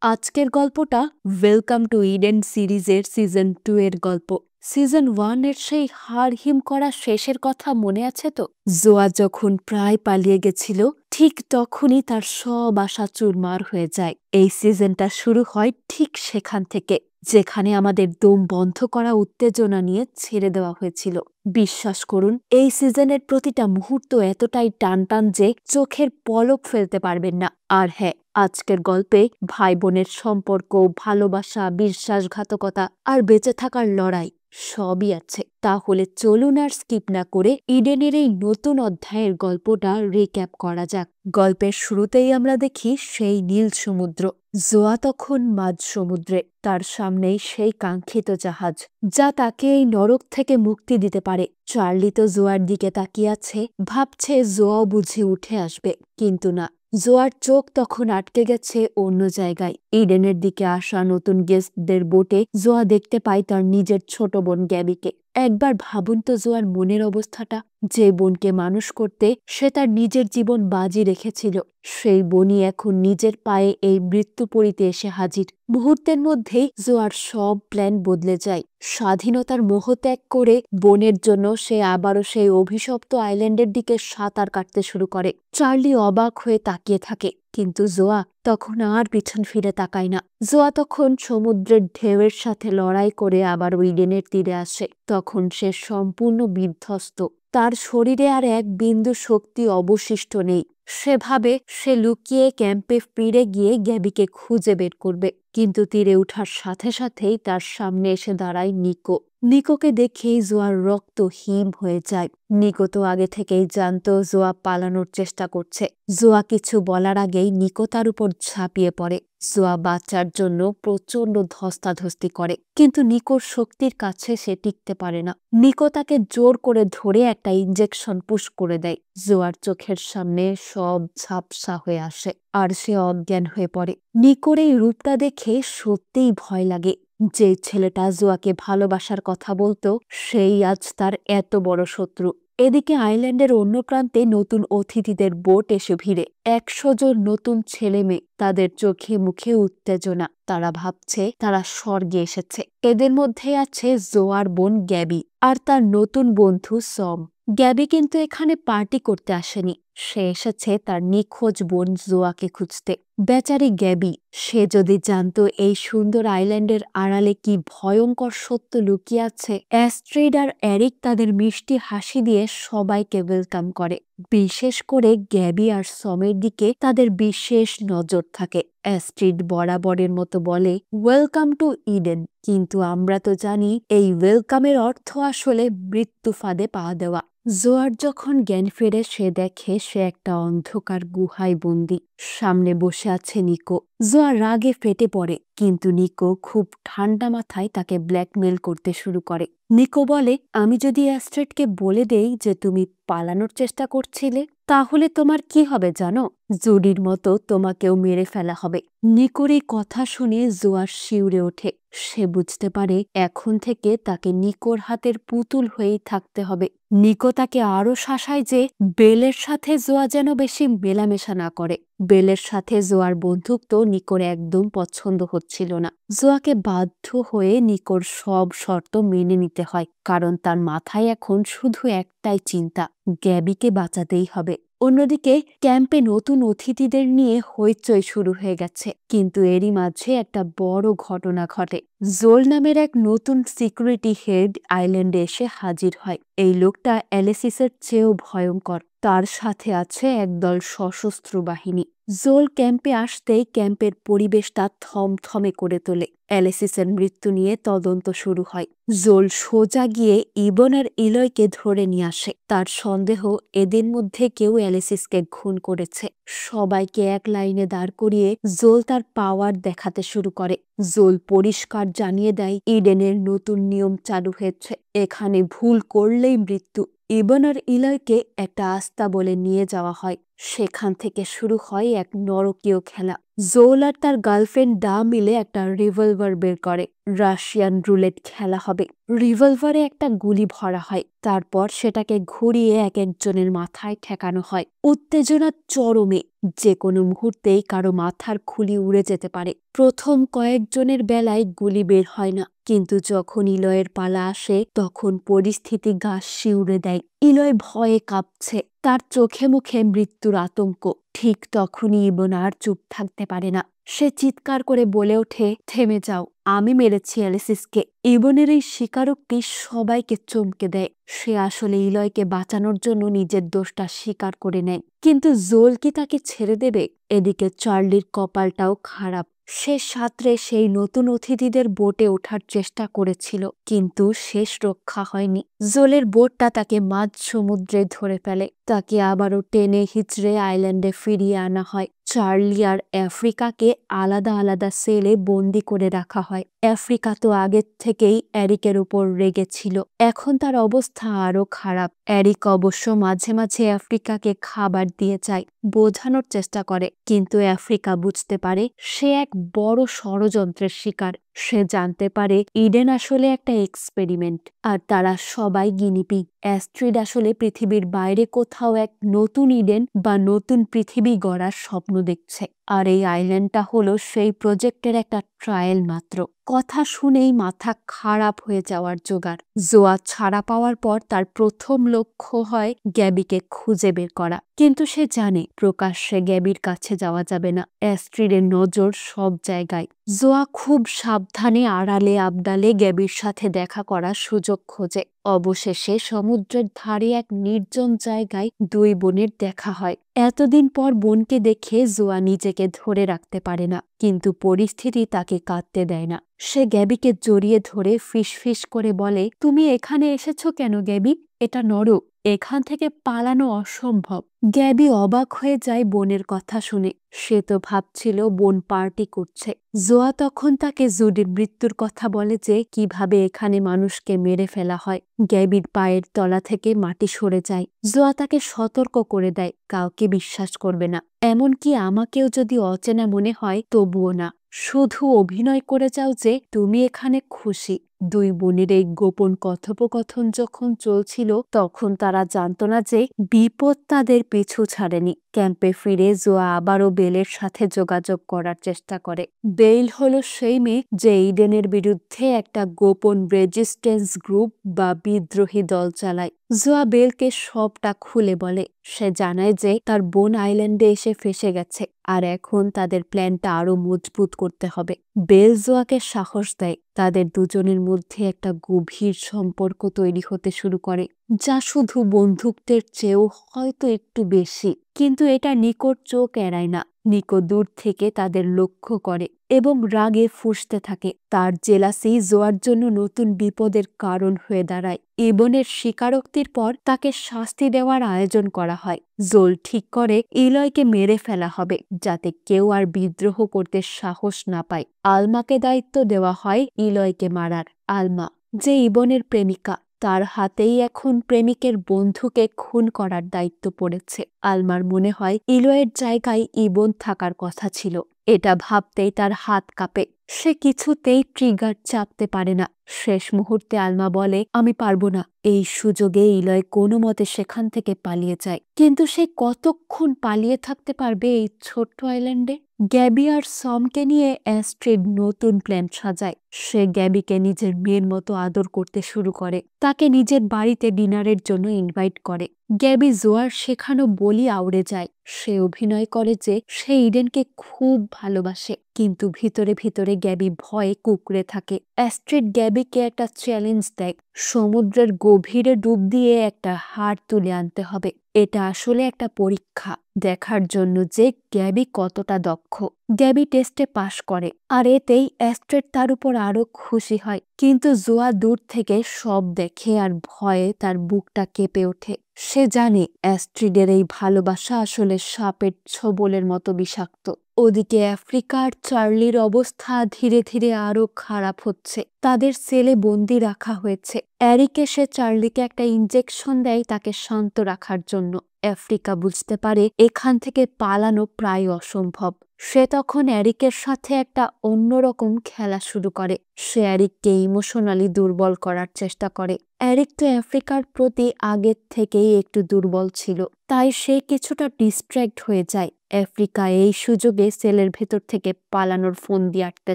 আজকের গল্পটা welcome to Eden সিরিজের সিজন 2 এর গল্প। সিজন 1 এর সেই হাড় হিম করা শেষের কথা মনে আছে তো? জোয়া যখন প্রায় পালিয়ে গেছিল, ঠিক তখনই তার সব আশা চুরমার হয়ে যায়। এই সিজনটা শুরু হয় ঠিক সেখান থেকে, যেখানে আমাদের দম বন্ধ করা উত্তেজনা নিয়ে ছেড়ে দেওয়া হয়েছিল। বিশ্বাস করুন, এই সিজনের প্রতিটা মুহূর্ত এতটাই টানটান যে চোখের পলক ফেলতে পারবেন না। আর হ্যাঁ, আজকের গল্পে ভাই বোনের সম্পর্ক, ভালোবাসা, বিশ্বাসঘাতকতা আর বেঁচে থাকার লড়াই সবই আছে। তাহলে চলুন আর স্কিপ না করে ইডেনের এই নতুন অধ্যায়ের গল্পটা রিক্যাপ করা যাক। গল্পের শুরুতেই আমরা দেখি সেই নীল সমুদ্র। জোয়া তখন মাঝ সমুদ্রে, তার সামনেই সেই কাঙ্ক্ষিত জাহাজ, যা তাকে এই নরক থেকে মুক্তি দিতে পারে। চার্লি তো জোয়ার দিকে তাকিয়ে আছে, ভাবছে জোয়াও বুঝি উঠে আসবে, কিন্তু না, জোয়ার চোখ তখন আটকে গেছে অন্য জায়গায়। ইডেনের দিকে আসা নতুন গেস্টদের বোটে জোয়া দেখতে পায় তার নিজের ছোট বোন গ্যাবিকে। একবার ভাবুন তো জোয়ার মনের অবস্থাটা। যে বোনকে মানুষ করতে সে তার নিজের জীবন বাজি রেখেছিল, সেই বোনই এখন নিজের পায়ে এই মৃত্যুপরীতে এসে হাজির। মুহূর্তের মধ্যেই জোয়ার সব প্ল্যান বদলে যায়। স্বাধীনতার মোহ ত্যাগ করে বোনের জন্য সে আবারও সেই অভিশপ্ত আইল্যান্ডের দিকে সাঁতার কাটতে শুরু করে। চার্লি অবাক হয়ে তাকিয়ে থাকে, কিন্তু জোয়া তখন আর পিছন ফিরে তাকায় না। জোয়া তখন সমুদ্রের ঢেউয়ের সাথে লড়াই করে আবার ইডেনের তীরে আসে। তখন সে সম্পূর্ণ বিধ্বস্ত, তার শরীরে আর এক বিন্দু শক্তি অবশিষ্ট নেই। সে ভাবে সে লুকিয়ে ক্যাম্পে ফিরে গিয়ে গ্যাবিকে খুঁজে বের করবে, কিন্তু তীরে ওঠার সাথে সাথেই তার সামনে এসে দাঁড়ায় নিকো। নিকোকে দেখেই জোয়ার রক্ত হিম হয়ে যায়। নিকো তো আগে থেকেই জানতো জোয়া পালানোর চেষ্টা করছে। জোয়া কিছু বলার আগেই নিকো তার উপর ঝাঁপিয়ে পড়ে। জোয়া বাঁচার জন্য প্রচন্ড ধস্তাধস্তি করে, কিন্তু নিকোর শক্তির কাছে সে টিকতে পারে না। নিকো তাকে জোর করে ধরে একটা ইঞ্জেকশন পুশ করে দেয়। জোয়ার চোখের সামনে সব ঝাপসা হয়ে আসে আর সে অজ্ঞান হয়ে পড়ে। নিকোর এই রূপটা দেখে সত্যিই ভয় লাগে। যে ছেলেটা জোয়াকে ভালোবাসার কথা বলতো, সেই আজ তার এত বড় শত্রু। এদিকে আইল্যান্ডের অন্য প্রান্তে নতুন অতিথিদের বোট এসে ভিড়ে। 100 জন নতুন ছেলে মেয়ে, তাদের চোখে মুখে উত্তেজনা। তারা ভাবছে তারা স্বর্গে এসেছে। এদের মধ্যে আছে জোয়ার বোন গ্যাবি আর তার নতুন বন্ধু সম। গ্যাবি কিন্তু এখানে পার্টি করতে আসেনি, সে এসেছে তার নিখোঁজ বোন জোয়াকে খুঁজতে। বেচারি গ্যাবি, সে যদি জানতো এই সুন্দর আইল্যান্ডের আড়ালে কি ভয়ঙ্কর সত্য লুকিয়ে আছে। অ্যাস্ট্রিড আর এরিক তাদের মিষ্টি হাসি দিয়ে সবাইকে ওয়েলকাম করে। বিশেষ করে গ্যাবি আর সমের দিকে তাদের বিশেষ নজর থাকে। অ্যাস্ট্রিড বরাবরের মতো বলে, ওয়েলকাম টু ইডেন, কিন্তু আমরা তো জানি এই ওয়েলকামের অর্থ আসলে মৃত্যু ফাঁদে পা দেওয়া। জোয়ার যখন জ্ঞান ফেরে সে দেখে সে একটা অন্ধকার গুহায় বন্দি। সামনে বসে আছে নিকো। জোয়ার রাগে ফেটে পড়ে, কিন্তু নিকো খুব ঠান্ডা মাথায় তাকে ব্ল্যাকমেল করতে শুরু করে। নিকো বলে, আমি যদি অ্যাস্ট্রিডকে বলে দেই যে তুমি পালানোর চেষ্টা করছিলে, তাহলে তোমার কি হবে জানো? জুডির মতো তোমাকেও মেরে ফেলা হবে। নিকোর এই কথা শুনে জোয়ার শিউরে ওঠে। সে বুঝতে পারে এখন থেকে তাকে নিকোর হাতের পুতুল হয়েই থাকতে হবে। নিকো তাকে আরো শাসায় যে বেলের সাথে জোয়া যেন বেশি মেলামেশা না করে। বেলের সাথে জোয়ার বন্ধুত্ব নিকোর একদম পছন্দ হচ্ছিল না। জোয়াকে বাধ্য হয়ে নিকোর সব শর্ত মেনে নিতে হয়, কারণ তার মাথায় এখন শুধু একটাই চিন্তা, গ্যাবিকে বাঁচাতেই হবে। অন্যদিকে ক্যাম্পে নতুন অতিথিদের নিয়ে হইচই শুরু হয়ে গেছে, কিন্তু এরই মাঝে একটা বড় ঘটনা ঘটে। জোল নামের এক নতুন সিকিউরিটি হেড আইল্যান্ডে এসে হাজির হয়। এই লোকটা অ্যালেসিসের চেয়েও ভয়ঙ্কর। তার সাথে আছে একদল সশস্ত্র বাহিনী। জোল ক্যাম্পে আসতেই ক্যাম্পের পরিবেশটা থমথমে করে তোলে। অ্যালেসিসের মৃত্যু নিয়ে তদন্ত শুরু হয়। জোল সোজা গিয়ে ইবন আর ইলয়কে ধরে নিয়ে আসে। তার সন্দেহ এদের মধ্যে কেউ অ্যালেসিসকে খুন করেছে। সবাইকে এক লাইনে দাঁড় করিয়ে জোল তার পাওয়ার দেখাতে শুরু করে। জোল পরিষ্কার জানিয়ে দেয় ইডেনের নতুন নিয়ম চালু হয়েছে, এখানে ভুল করলেই মৃত্যু। ইবন আর ইলয়কে একটা আস্তাবলে নিয়ে যাওয়া হয়। সেখান থেকে শুরু হয় এক নরকীয় খেলা। জোল আর তার গার্লফ্রেন্ড ডা মিলে একটা রিভলভার বের করে। রাশিয়ান রুলেট খেলা হবে। রিভলভারে একটা গুলি ভরা হয়, তারপর সেটাকে ঘুরিয়ে এক একজনের মাথায় ঠেকানো হয়। উত্তেজনা চরমে, যে কোনো মুহূর্তেই কারো মাথার খুলি উড়ে যেতে পারে। প্রথম কয়েকজনের বেলায় গুলি বের হয় না, কিন্তু যখন ইলয়ের পালা আসে তখন পরিস্থিতি গা শিউড়ে দেয়। ইলয় ভয়ে কাঁপছে, তার চোখে মুখে মৃত্যুর আতঙ্ক। ঠিক তখনই ইবন আর চুপ থাকতে পারে না। সে চিৎকার করে বলে ওঠে, থেমে যাও, আমি মেরেছি অ্যালিসিসকে। ইবনের এই স্বীকারোক্তি সবাইকে চমকে দেয়। সে আসলে ইলয়কে বাঁচানোর জন্য নিজের দোষটা স্বীকার করে নেয়। কিন্তু জোল কি তাকে ছেড়ে দেবে? এদিকে চার্লির কপালটাও খারাপ। সে সাঁতরে সেই নতুন অতিথিদের বোটে ওঠার চেষ্টা করেছিল, কিন্তু শেষ রক্ষা হয়নি। জোলের বোটটা তাকে মাঝ সমুদ্রে ধরে ফেলে। তাকে আবারও টেনে হিচড়ে আইল্যান্ডে ফিরিয়ে আনা হয়। চার্লি আর আফ্রিকাকে আলাদা আলাদা সেলে বন্দি করে রাখা হয়। আফ্রিকা তো আগের থেকেই এরিকের উপর রেগেছিল, এখন তার অবস্থা আরো খারাপ। এরিক অবশ্য মাঝে মাঝে আফ্রিকাকে খাবার দিয়ে যায়, বোঝানোর চেষ্টা করে, কিন্তু আফ্রিকা বুঝতে পারে সে এক বড় ষড়যন্ত্রের শিকার। সে জানতে পারে ইডেন আসলে একটা এক্সপেরিমেন্ট, আর তারা সবাই গিনিপিগ। অ্যাস্ট্রিড আসলে পৃথিবীর বাইরে কোথাও এক নতুন ইডেন বা নতুন পৃথিবী গড়ার স্বপ্ন দেখছে, আর এই আইল্যান্ডটা হলো সেই প্রজেক্টের একটা ট্রায়াল মাত্র। কথা শুনেই মাথা খারাপ হয়ে যাওয়ার জোগাড়। জোয়া ছাড়া পাওয়ার পর তার প্রথম লক্ষ্য হয় গ্যাবিকে খুঁজে বের করা, কিন্তু সে জানে প্রকাশ্যে গ্যাবির কাছে যাওয়া যাবে না। অ্যাস্ট্রিডের নজর সব জায়গায়। জোয়া খুব সাবধানে আড়ালে আবডালে গ্যাবির সাথে দেখা করার সুযোগ খোঁজে। অবশেষে সমুদ্রের ধারে এক নির্জন জায়গায় দুই বোনের দেখা হয়। এতদিন পর বোনকে দেখে জোয়া নিজেকে ধরে রাখতে পারে না, কিন্তু পরিস্থিতি তাকে কাঁদতে দেয় না। সে গ্যাবিকে জড়িয়ে ধরে ফিসফিস করে বলে, তুমি এখানে এসেছো কেন গ্যাবি? এটা নরক, এখান থেকে পালানো অসম্ভব। গ্যাবি অবাক হয়ে যায় বোনের কথা শুনে। সে তো ভাবছিল বোন পার্টি করছে। জোয়া তখন তাকে জুডির মৃত্যুর কথা বলে, যে কিভাবে এখানে মানুষকে মেরে ফেলা হয়। গ্যাবির পায়ের তলা থেকে মাটি সরে যায়। জোয়া তাকে সতর্ক করে দেয়, কাউকে বিশ্বাস করবে না, এমনকি আমাকেও যদি অচেনা মনে হয় তবুও না। শুধু অভিনয় করে যাও যে তুমি এখানে খুশি। দুই বোনের এই গোপন কথোপকথন যখন চলছিল, তখন তারা জানত না যে বিপদ তাদের পিছু ছাড়েনি। ক্যাম্পে ফিরে জোয়া আবারও বেলের সাথে যোগাযোগ করার চেষ্টা করে। বেল হলো সেই মেয়ে যে ইডেনের বিরুদ্ধে একটা গোপন রেজিস্ট্যান্স গ্রুপ বা বিদ্রোহী দল চালায়। জোয়া বেলকে সবটা খুলে বলে। সে জানায় যে তার বোন আইল্যান্ডে এসে ফেসে গেছে, আর এখন তাদের প্ল্যানটা আরো মজবুত করতে হবে। বেল জোয়াকে সাহস দেয়। তাদের দুজনের মধ্যে একটা গভীর সম্পর্ক তৈরি হতে শুরু করে, যা শুধু বন্ধুত্বের চেয়েও হয়তো একটু বেশি। কিন্তু এটা নিকট চোখ এড়ায় না। নিকো দূর থেকে তাদের লক্ষ্য করে এবং রাগে ফুঁসতে থাকে। তার জেলাসি জোয়ার জন্য নতুন বিপদের কারণ হয়ে দাঁড়ায়। ইবনের স্বীকারোক্তির পর তাকে শাস্তি দেওয়ার আয়োজন করা হয়। জোল ঠিক করে ইলয়কে মেরে ফেলা হবে, যাতে কেউ আর বিদ্রোহ করতে সাহস না পায়। আলমাকে দায়িত্ব দেওয়া হয় ইলয়কে মারার। আলমা, যে ইবনের প্রেমিকা, তার হাতেই এখন প্রেমিকের বন্ধুকে খুন করার দায়িত্ব পড়েছে। আলমার মনে হয় ইলয়ের জায়গায় ইবন থাকার কথা ছিল। এটা ভাবতেই তার হাত কাঁপে। সে কিছুতেই ট্রিগার চাপতে পারে না। শেষ মুহূর্তে আলমা বলে, আমি পারবো না। এই সুযোগে ইলয় কোনো মতে সেখান থেকে পালিয়ে যায়, কিন্তু সে কতক্ষণ পালিয়ে থাকতে পারবে এই ছোট্ট আইল্যান্ডে? গ্যাবি আর সমকে নিয়ে অ্যাস্ট্রিড নতুন প্ল্যান সাজায়। সে গ্যাবিকে নিজের মেয়ের মতো আদর করতে শুরু করে, তাকে নিজের বাড়িতে ডিনারের জন্য ইনভাইট করে। গ্যাবি জোয়ার শেখানো বলি আউড়ে যায়। সে অভিনয় করে যে সে ইডেনকে খুব ভালোবাসে, কিন্তু ভিতরে ভিতরে গ্যাবি ভয়ে কুঁকড়ে থাকে। অ্যাস্ট্রিড গ্যাবিকে একটা চ্যালেঞ্জ দেয়, সমুদ্রের গভীরে ডুব দিয়ে একটা হাড় তুলে আনতে হবে। এটা আসলে একটা পরীক্ষা, দেখার জন্য যে গ্যাবি কতটা দক্ষ। গ্যাবি টেস্টে পাশ করে, আর এতেই অ্যাস্ট্রিড তার উপর আরো খুশি হয়। কিন্তু জোয়া দূর থেকে সব দেখে আর ভয়ে তার বুকটা কেঁপে ওঠে। সে জানে অ্যাস্ট্রিডের এই ভালোবাসা আসলে সাপের ছোবলের মতো বিষাক্ত। ওদিকে আফ্রিকার চার্লির অবস্থা ধীরে ধীরে আরো খারাপ হচ্ছে। তাদের সেলে বন্দি রাখা হয়েছে। এরিক এসে চার্লিকে একটা ইনজেকশন দেয় তাকে শান্ত রাখার জন্য। আফ্রিকা বুঝতে পারে এখান থেকে পালানো প্রায় অসম্ভব। সে তখন এরিকের সাথে একটা অন্যরকম খেলা শুরু করে। সে এরিককে ইমোশনালি দুর্বল করার চেষ্টা করে। এরিক তো আফ্রিকার প্রতি আগের থেকেই একটু দুর্বল ছিল, তাই সে কিছুটা ডিস্ট্র্যাক্ট হয়ে যায়। আফ্রিকা এই সুযোগে সেলের ভেতর থেকে পালানোর ফন্দি আটতে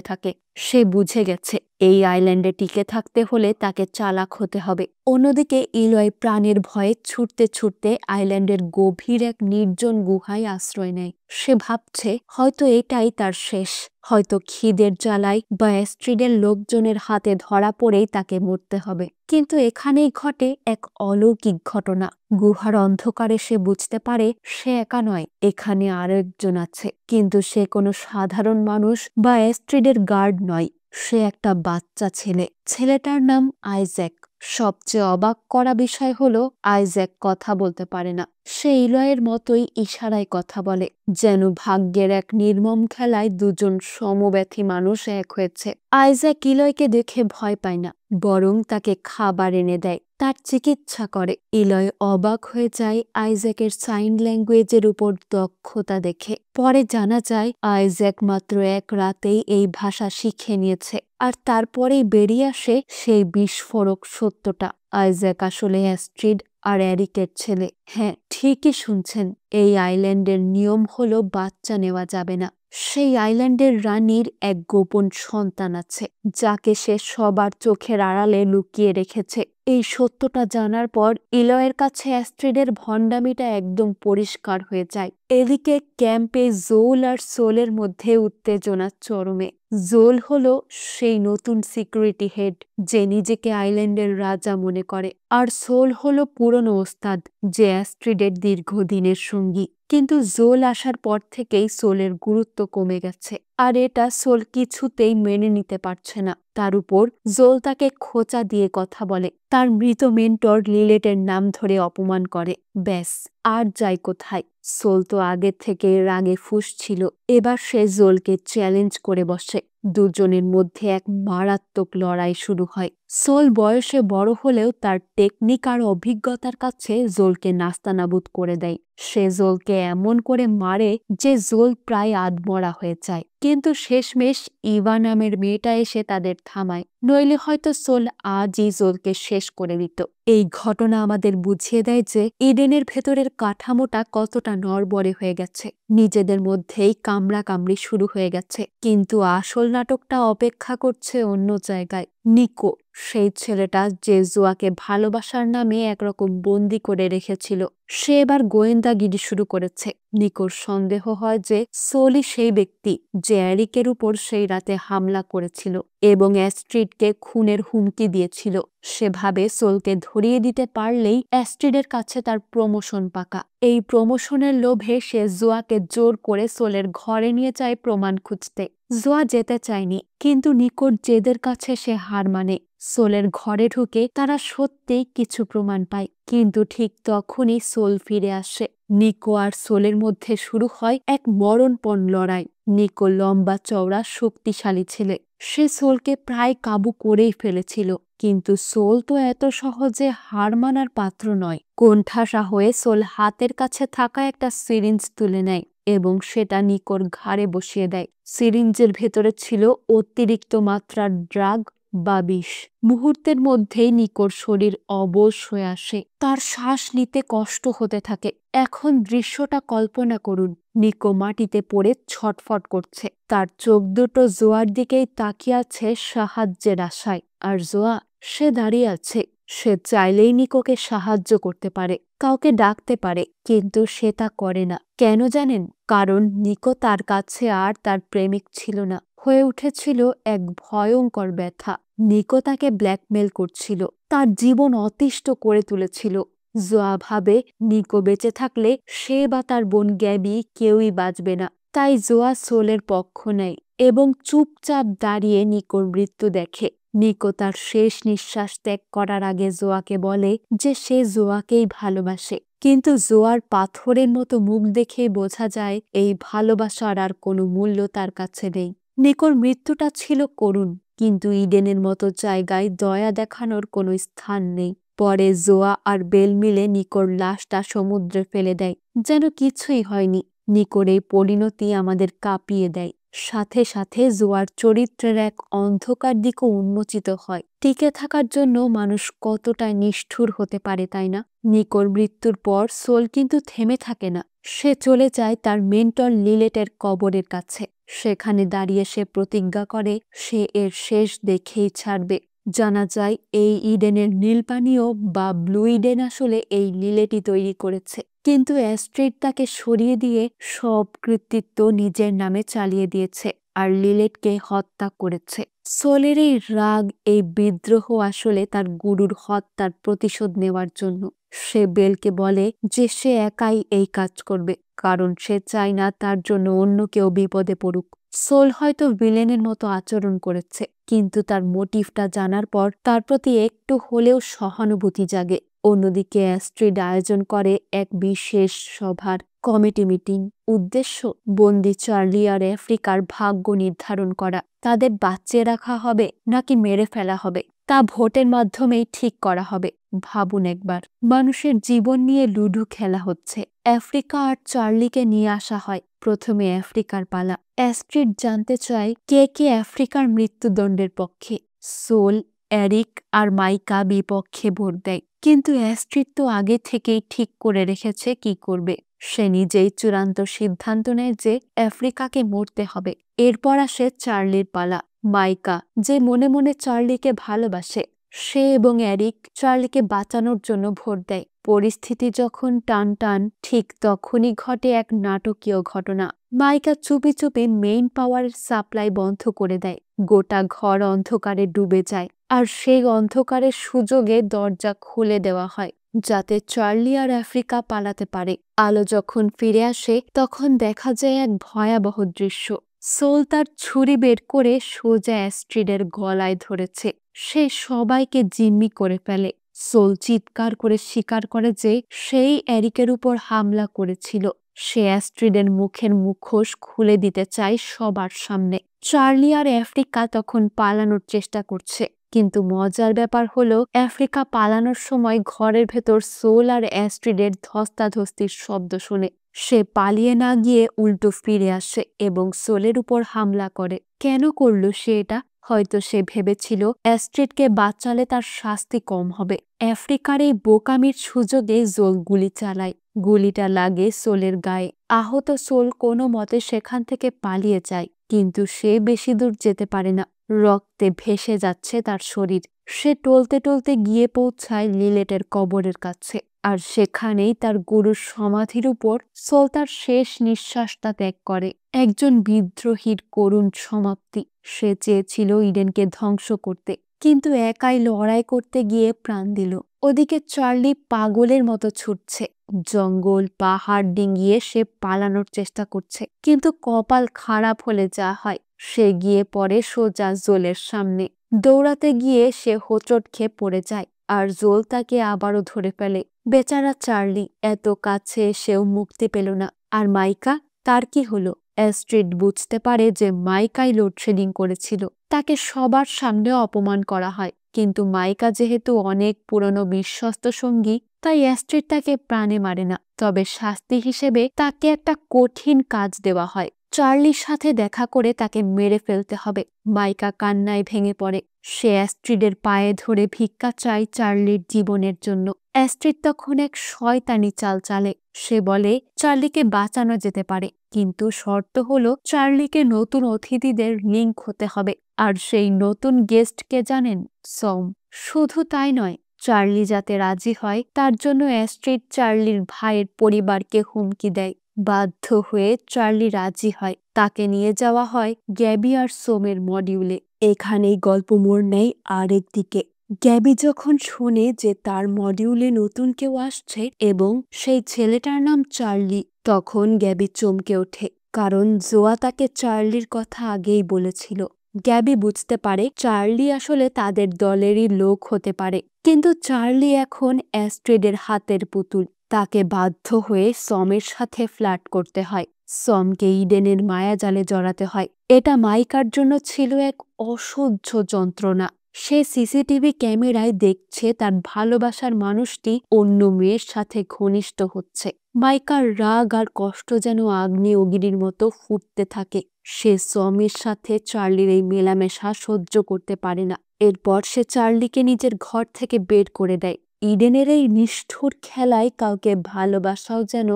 থাকে। সে বুঝে গেছে এই আইল্যান্ডে টিকে থাকতে হলে তাকে চালাক হতে হবে। অন্যদিকে ইলয় প্রাণের ভয়ে ছুটতে ছুটতে আইল্যান্ডের গভীর এক নির্জন গুহায় আশ্রয় নেয়। সে ভাবছে হয়তো এটাই তার শেষ, হয়তো খিদের জ্বালায় বা অ্যাস্ট্রিডের লোকজনের হাতে ধরা পড়েই তাকে মরতে হবে। কিন্তু এখানেই ঘটে এক অলৌকিক ঘটনা। গুহার অন্ধকারে সে বুঝতে পারে সে একা নয়, এখানে আরো একজন আছে। কিন্তু সে কোনো সাধারণ মানুষ বা অ্যাস্ট্রিডের গার্ড নয়, সে একটা বাচ্চা ছেলে। ছেলেটার নাম আইজ্যাক। সবচেয়ে অবাক করা বিষয় হলো আইজ্যাক কথা বলতে পারে না। সে ইলয়ের মতোই ইশারায় কথা বলে, যেন ভাগ্যের এক নির্মম খেলায় দুজন সমব্যথী মানুষ এক হয়েছে। আইজ্যাক ইলয়কে দেখে ভয় পায় না, বরং তাকে খাবার এনে দেয়, তার চিকিৎসা করে। ইলয় অবাক হয়ে যায় আইজ্যাকের সাইন ল্যাঙ্গুয়েজের উপর দক্ষতা দেখে। পরে জানা যায় আইজ্যাক মাত্র এক রাতেই এই ভাষা শিখে নিয়েছে। আর তারপরেই বেরিয়ে আসে সেই বিস্ফোরক সত্যটা, আইজ্যাক আসলে অ্যাস্ট্রিড আর এরিকের ছেলে। হ্যাঁ, ঠিকই শুনছেন, এই আইল্যান্ডের নিয়ম হলো বাচ্চা নেওয়া যাবে না। সেই আইল্যান্ডের রানীর এক গোপন সন্তান আছে, যাকে সে সবার চোখের আড়ালে লুকিয়ে রেখেছে। এই সত্যটা জানার পর ইলয়ের কাছে অ্যাস্ট্রিডের ভণ্ডামিটা একদম পরিষ্কার হয়ে যায়। এদিকে ক্যাম্পে জোল আর সোলের মধ্যে উত্তেজনা চরমে। জোল হলো সেই নতুন সিকিউরিটি হেড, যে নিজেকে আইল্যান্ডের রাজা মনে করে। আর সোল হলো পুরনো ওস্তাদ, যে অ্যাস্ট্রিডের দীর্ঘদিনের সঙ্গী। কিন্তু জোল আসার পর থেকেই সোলের গুরুত্ব কমে গেছে, আর এটা সোল কিছুতেই মেনে নিতে পারছে না। তার উপর জোল তাকে খোঁচা দিয়ে কথা বলে, তার মৃত মেন্টর লিলেটের নাম ধরে অপমান করে। ব্যাস, আর যায় কোথায়? সোল তো আগে থেকে রাগে ফুঁসছিল। এবার সে জোলকে চ্যালেঞ্জ করে বসে। দুজনের মধ্যে এক মারাত্মক লড়াই শুরু হয়। সোল বয়সে বড় হলেও তার টেকনিক আর অভিজ্ঞতার কাছে জোলকে নাস্তানাবুদ করে দেয়। সে জোলকে এমন করে মারে যে জোল প্রায় আধমরা হয়ে যায়। কিন্তু শেষমেশ ইভা নামের মেয়েটা এসে তাদের থামায়, নইলে হয়তো সোল আজই জোলকে শেষ করে দিত। এই ঘটনা আমাদের বুঝিয়ে দেয় যে ইডেনের ভেতরের কাঠামোটা কতটা নড়বড়ে হয়ে গেছে, নিজেদের মধ্যেই কামড়াকামড়ি শুরু হয়ে গেছে। কিন্তু আসল নাটকটা অপেক্ষা করছে অন্য জায়গায়। নিকো, সেই ছেলেটা যে জোয়াকে ভালোবাসার নামে একরকম বন্দি করে রেখেছিল, সে এবার গোয়েন্দাগিরি শুরু করেছে। নিকোর সন্দেহ হয় যে সোলই সেই ব্যক্তি যে এরিকের উপর সেই রাতে হামলা করেছিল এবং অ্যাস্ট্রিডকে খুনের হুমকি দিয়েছিল। সে ভাবে সোলকে ধরিয়ে দিতে পারলেই অ্যাস্ট্রিডের কাছে তার প্রমোশন পাকা। এই প্রমোশনের লোভে সে জোয়াকে জোর করে সোলের ঘরে নিয়ে যায় প্রমাণ খুঁজতে। জোয়া যেতে চায়নি, কিন্তু নিকোর জেদের কাছে সে হার মানে। সোলের ঘরে ঢুকে তারা সত্যিই কিছু প্রমাণ পায়, কিন্তু ঠিক তখনই সোল ফিরে আসে। নিকো আর সোলের মধ্যে শুরু হয় এক মরণপণ লড়াই। নিকো লম্বা চওড়া শক্তিশালী ছেলে, সে সোলকে প্রায় কাবু করেই ফেলেছিল। কিন্তু সোল তো এত সহজে হার মানার পাত্র নয়। কোণঠাসা হয়ে সোল হাতের কাছে থাকা একটা সিরিঞ্জ তুলে নেয় এবং সেটা নিকোর ঘাড়ে বসিয়ে দেয়। সিরিঞ্জের ভেতরে ছিল অতিরিক্ত মাত্রার ড্রাগ বা বিষ। মুহূর্তের মধ্যেই নিকোর শরীর অবশ হয়ে আসে, তার শ্বাস নিতে কষ্ট হতে থাকে। এখন দৃশ্যটা কল্পনা করুন, নিকো মাটিতে পড়ে ছটফট করছে, তার চোখ দুটো জোয়ার দিকেই তাকিয়ে আছে সাহায্যের আশায়। আর জোয়া, সে দাঁড়িয়ে আছে। সে চাইলেই নিকোকে সাহায্য করতে পারে, কাউকে ডাকতে পারে, কিন্তু সে তা করে না। কেন জানেন? কারণ নিকো তার কাছে আর তার প্রেমিক ছিল না, হয়ে উঠেছিল এক ভয়ঙ্কর ব্যথা। নিকো তাকে ব্ল্যাকমেল করছিল, তার জীবন অতিষ্ঠ করে তুলেছিল। জোয়া ভাবে নিকো বেঁচে থাকলে সে বা তার বোন গ্যাবি কেউই বাঁচবে না। তাই জোয়া সোলের পক্ষ নেয় এবং চুপচাপ দাঁড়িয়ে নিকোর মৃত্যু দেখে। নিকো তার শেষ নিঃশ্বাস ত্যাগ করার আগে জোয়াকে বলে যে সে জোয়াকেই ভালোবাসে। কিন্তু জোয়ার পাথরের মতো মুখ দেখেই বোঝা যায় এই ভালোবাসার আর কোনো মূল্য তার কাছে নেই। নিকোর মৃত্যুটা ছিল করুণ, কিন্তু ইডেনের মতো জায়গায় দয়া দেখানোর কোনো স্থান নেই। পরে জোয়া আর বেল মিলে নিকোর লাশটা সমুদ্রে ফেলে দেয়, যেন কিছুই হয়নি। নিকোর এই পরিণতি আমাদের কাঁপিয়ে দেয়। সাথে সাথে জোয়ার চরিত্রের এক অন্ধকার দিকও উন্মোচিত হয়। টিকে থাকার জন্য মানুষ কতটা নিষ্ঠুর হতে পারে, তাই না? নিকোর মৃত্যুর পর সোল কিন্তু থেমে থাকে না। সে চলে যায় তার মেন্টর লিলেটের কবরের কাছে। সেখানে দাঁড়িয়ে সে প্রতিজ্ঞা করে সে এর শেষ দেখেই ছাড়বে। জানা যায় এই ইডেনের নীল পানীয় বা ব্লু ইডেন আসলে এই লিলেটই তৈরি করেছে, কিন্তু অ্যাস্ট্রিড তাকে সরিয়ে দিয়ে সব কৃতিত্ব নিজের নামে চালিয়ে দিয়েছে আর লিলেটকে হত্যা করেছে। সোলের এই রাগ, এই বিদ্রোহ আসলে তার গুরুর হত্যার প্রতিশোধ নেওয়ার জন্য। সে বেলকে বলে যে সে একাই এই কাজ করবে, কারণ সে চায় না তার জন্য অন্য কেউ বিপদে পড়ুক। সোল হয়তো ভিলেনের মতো আচরণ করেছে, কিন্তু তার মোটিভটা জানার পর তার প্রতি একটু হলেও সহানুভূতি জাগে। অন্যদিকে অ্যাস্ট্রিড আয়োজন করে এক বিশেষ সভার কমিটি মিটিং। উদ্দেশ্য বন্দি চার্লি আর আফ্রিকার ভাগ্য নির্ধারণ করা। তাদের বাঁচিয়ে রাখা হবে নাকি মেরে ফেলা হবে তা ভোটের মাধ্যমেই ঠিক করা হবে। ভাবুন একবার, মানুষের জীবন নিয়ে লুডু খেলা হচ্ছে। আফ্রিকা আর চার্লিকে নিয়ে আসা হয়। প্রথমে আফ্রিকার পালা। অ্যাস্ট্রিড জানতে চায় কে কে আফ্রিকার মৃত্যুদণ্ডের পক্ষে। সোল, এরিক আর মাইকা বিপক্ষে ভোট দেয়, কিন্তু অ্যাস্ট্রিড তো আগে থেকেই ঠিক করে রেখেছে কি করবে। সে নিজেই চূড়ান্ত সিদ্ধান্ত নেয় যে আফ্রিকাকে মরতে হবে। এরপর আসে চার্লির পালা। মাইকা, যে মনে মনে চার্লিকে ভালোবাসে, সে এবং এরিক চার্লিকে বাঁচানোর জন্য ভোট দেয়। পরিস্থিতি যখন টান টান, ঠিক তখনই ঘটে এক নাটকীয় ঘটনা। মাইকা চুপি চুপি মেইন পাওয়ার সাপ্লাই বন্ধ করে দেয়। গোটা ঘর অন্ধকারে ডুবে যায়, আর সেই অন্ধকারের সুযোগে দরজা খুলে দেওয়া হয় যাতে চার্লি আর আফ্রিকা পালাতে পারে। আলো যখন ফিরে আসে তখন দেখা যায় এক ভয়াবহ দৃশ্য। সোল তার ছুরি বের করে সোজা অ্যাস্ট্রিডের গলায় ধরেছে। সে সবাইকে জিম্মি করে ফেলে। সোল চিৎকার করে স্বীকার করে যে সেই এরিকের উপর হামলা করেছিল। সে অ্যাস্ট্রিডের মুখের মুখোশ খুলে দিতে চায় সবার সামনে। চার্লি আর আফ্রিকা তখন পালানোর চেষ্টা করছে, কিন্তু মজার ব্যাপার হলো আফ্রিকা পালানোর সময় ঘরের ভেতর সোল আর অ্যাস্ট্রিডের ধস্তাধস্তির শব্দ শুনে। সে পালিয়ে না গিয়ে উল্টো ফিরে আসে এবং সোলের উপর হামলা করে। কেন করলো সে এটা? হয়তো সে ভেবেছিল অ্যাস্ট্রিডকে বাঁচালে তার শাস্তি কম হবে। আফ্রিকার এই বোকামির সুযোগে জোল গুলি চালায়। গুলিটা লাগে সোলের গায়ে। আহত সোল কোনো মতে সেখান থেকে পালিয়ে যায়, কিন্তু সে বেশি দূর যেতে পারে না। রক্তে ভেসে যাচ্ছে তার শরীর। সে টলতে টলতে গিয়ে পৌঁছায় লিলেটের কবরের কাছে, আর সেখানেই তার গুরুর সমাধির উপর সোল তার শেষ নিঃশ্বাসটা ত্যাগ করে। একজন বিদ্রোহীর করুণ সমাপ্তি। সে চেয়েছিল ইডেনকে ধ্বংস করতে, কিন্তু একাই লড়াই করতে গিয়ে প্রাণ দিল। ওদিকে চার্লি পাগলের মতো ছুটছে। জঙ্গল, পাহাড় ডিঙ্গিয়ে সে পালানোর চেষ্টা করছে, কিন্তু কপাল খারাপ হলে যা হয়, সে গিয়ে পড়ে সোজা জোলের সামনে। দৌড়াতে গিয়ে সে হোঁচট খেয়ে পড়ে যায়, আর জোল তাকে আবারও ধরে ফেলে। বেচারা চার্লি এত কাছে এসেও মুক্তি পেল না। আর মাইকা, তার কি হলো? অ্যাস্ট্রিড বুঝতে পারে যে মাইকাই লোডশেডিং করেছিল। তাকে সবার সামনে অপমান করা হয়, কিন্তু মাইকা যেহেতু অনেক পুরনো বিশ্বস্ত সঙ্গী, তাই অ্যাস্ট্রিড তাকে প্রাণে মারে না। তবে শাস্তি হিসেবে তাকে একটা কঠিন কাজ দেওয়া হয়। চার্লির সাথে দেখা করে তাকে মেরে ফেলতে হবে। মাইকা কান্নায় ভেঙে পড়ে। সে অ্যাস্ট্রিডের পায়ে ধরে ভিক্ষা চায় চার্লির জীবনের জন্য। অ্যাস্ট্রিড তখন এক শয়তানি চাল চালে। সে বলে চার্লিকে বাঁচানো যেতে পারে, কিন্তু শর্ত হলো চার্লিকে নতুন অতিথিদের লিঙ্ক হতে হবে। আর সেই নতুন গেস্ট কে জানেন? সম। শুধু তাই নয়, চার্লি যাতে রাজি হয় তার জন্য অ্যাস্ট্রিড চার্লির ভাইয়ের পরিবারকে হুমকি দেয়। বাধ্য হয়ে চার্লি রাজি হয়। তাকে নিয়ে যাওয়া হয় গ্যাবি আর সোমের মডিউলে। এখানেই গল্প মোড় নেয় আরেক দিকে। গ্যাবি যখন শুনে যে তার মডিউলে নতুন কেউ আসছে এবং সেই ছেলেটার নাম চার্লি, তখন গ্যাবি চমকে ওঠে, কারণ জোয়া তাকে চার্লির কথা আগেই বলেছিল। গ্যাবি বুঝতে পারে চার্লি আসলে তাদের দলেরই লোক হতে পারে, কিন্তু চার্লি এখন অ্যাস্ট্রিডের হাতের পুতুল। তাকে বাধ্য হয়ে সমের সাথে ফ্লার্ট করতে হয়। সমকে ইডেনের মায়াজালে জড়াতে হয়। এটা মাইকার জন্য ছিল এক অসহ্য যন্ত্রণা। সে সিসিটিভি ক্যামেরায় দেখছে তার ভালোবাসার মানুষটি অন্য মেয়ের সাথে ঘনিষ্ঠ হচ্ছে। মাইকার রাগ আর কষ্ট যেন আগ্নেয়গিরির মতো ফুটতে থাকে। সে সমের সাথে চার্লির এই মেলামেশা সহ্য করতে পারে না। এরপর সে চার্লিকে নিজের ঘর থেকে বের করে দেয়। ইডেনের এই নিষ্ঠুর খেলায় কাউকে ভালোবাসাও যেন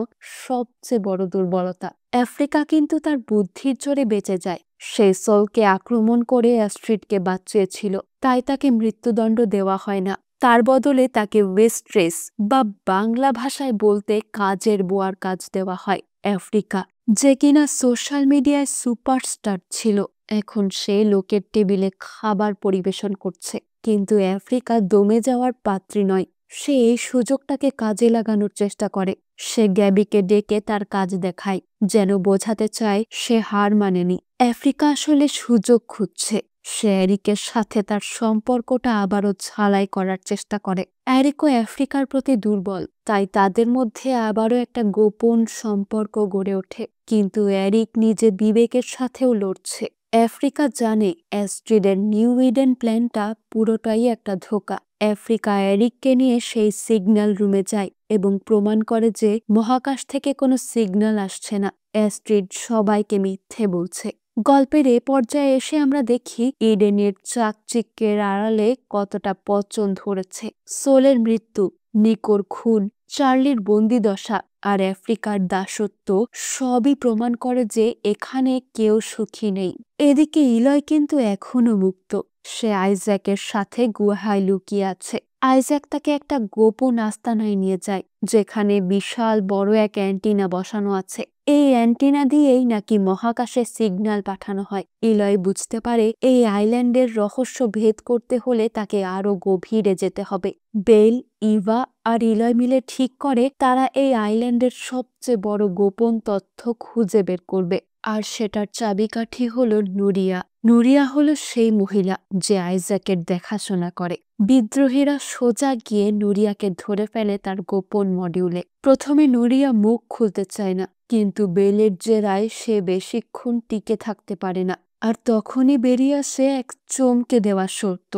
সবচেয়ে বড় দুর্বলতা। আফ্রিকা কিন্তু তার বুদ্ধির জোরে বেঁচে যায়। সে সলকে আক্রমণ করে অ্যাস্ট্রিডকে বাঁচিয়েছিল, তাই তাকে মৃত্যুদণ্ড দেওয়া হয় না। তার বদলে তাকে ওয়েস্ট্রেস বা বাংলা ভাষায় বলতে কাজের বুয়ার কাজ দেওয়া হয়। আফ্রিকা, যে কিনা সোশ্যাল মিডিয়ায় সুপারস্টার ছিল, এখন সে লোকের টেবিলে খাবার পরিবেশন করছে। কিন্তু আফ্রিকা দমে যাওয়ার পাত্রী নয়। সে এই সুযোগটাকে কাজে লাগানোর চেষ্টা করে। সে গ্যাবিকে ডেকে তার কাজ দেখায়, যেন বোঝাতে চায় সে হার মানেনি। আফ্রিকা আসলে সুযোগ খুঁজছে। সে এরিকের সাথে তার সম্পর্কটা আবারও ঝালাই করার চেষ্টা করে। এরিকও আফ্রিকার প্রতি দুর্বল, তাই তাদের মধ্যে আবারও একটা গোপন সম্পর্ক গড়ে ওঠে। কিন্তু এরিক নিজে বিবেকের সাথেও লড়ছে। আফ্রিকা জানে অ্যাস্ট্রিডের নিউ ইডেন প্ল্যানটা পুরোটাই একটা ধোঁকা। আফ্রিকা এরিককে নিয়ে সেই সিগন্যাল রুমে যায় এবং প্রমাণ করে যে মহাকাশ থেকে কোনো সিগন্যাল আসছে না। অ্যাস্ট্রিড সবাইকে মিথ্যে বলছে। গল্পের এ পর্যায়ে এসে আমরা দেখি ইডেনের চাকচিক্যের আড়ালে কতটা পচন ধরেছে। সোলের মৃত্যু, নিকোর খুন, চার্লির বন্দিদশা আর আফ্রিকার দাসত্ব সবই প্রমাণ করে যে এখানে কেউ সুখী নেই। এদিকে ইলয় কিন্তু এখনো মুক্ত। সে আইজ্যাকের সাথে গুহায় লুকিয়ে আছে। আইজ্যাক তাকে একটা গোপন আস্তানায় নিয়ে যায়, যেখানে বিশাল বড় এক অ্যান্টিনা বসানো আছে। এই অ্যান্টিনা দিয়েই নাকি মহাকাশে সিগন্যাল পাঠানো হয়। ইলয় বুঝতে পারে এই আইল্যান্ডের রহস্য ভেদ করতে হলে তাকে আরো গভীরে যেতে হবে। বেল, ইভা আর ইলয় মিলে ঠিক করে তারা এই আইল্যান্ডের সবচেয়ে বড় গোপন তথ্য খুঁজে বের করবে। আর সেটার চাবিকাঠি হলো নুরিয়া। নুরিয়া হলো সেই মহিলা যে আইজ্যাকের দেখাশোনা করে। বিদ্রোহীরা সোজা গিয়ে নুরিয়াকে ধরে ফেলে তার গোপন মডিউলে। প্রথমে নুরিয়া মুখ খুলতে চায় না, কিন্তু বেলের জেরায় সে বেশিক্ষণ টিকে থাকতে পারে না। আর তখনই বেরিয়ে আসে এক চমকে দেওয়া সত্য,